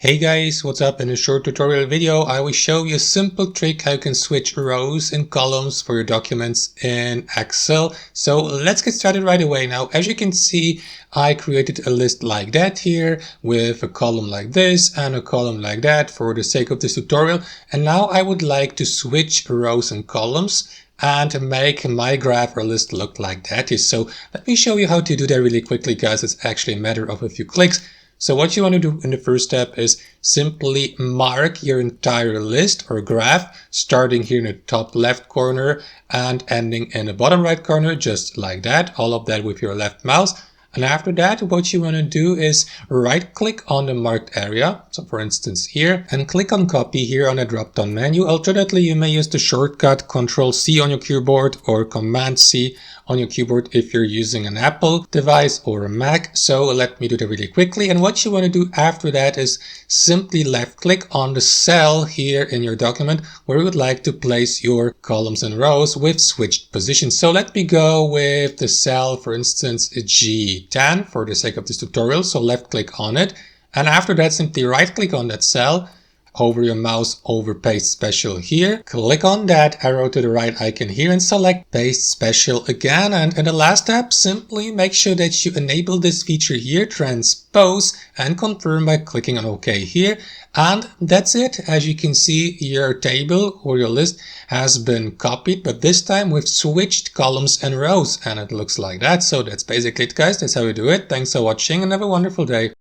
Hey guys, what's up? In a short tutorial video, I will show you a simple trick how you can switch rows and columns for your documents in Excel. So let's get started right away. Now, as you can see, I created a list like that here with a column like this and a column like that for the sake of this tutorial. And now I would like to switch rows and columns and make my graph or list look like that. So let me show you how to do that really quickly, guys. It's actually a matter of a few clicks. So what you want to do in the first step is simply mark your entire list or graph, starting here in the top left corner and ending in the bottom right corner, just like that, all of that with your left mouse. And after that, what you want to do is right click on the marked area. So for instance here, and click on copy here on the drop down menu. Alternatively, you may use the shortcut Ctrl+C on your keyboard or Command+C on your keyboard if you're using an Apple device or a Mac. So let me do that really quickly. And what you want to do after that is simply left click on the cell here in your document where you would like to place your columns and rows with switched positions. So let me go with the cell, for instance, G10 for the sake of this tutorial. So left click on it. And after that, simply right click on that cell, hover your mouse over paste special here, click on that arrow to the right icon here and select paste special again. And in the last step, simply make sure that you enable this feature here, transpose, and confirm by clicking on OK here. And that's it. As you can see, your table or your list has been copied, but this time with switched columns and rows, and it looks like that. So that's basically it, guys. That's how you do it. Thanks for watching and have a wonderful day.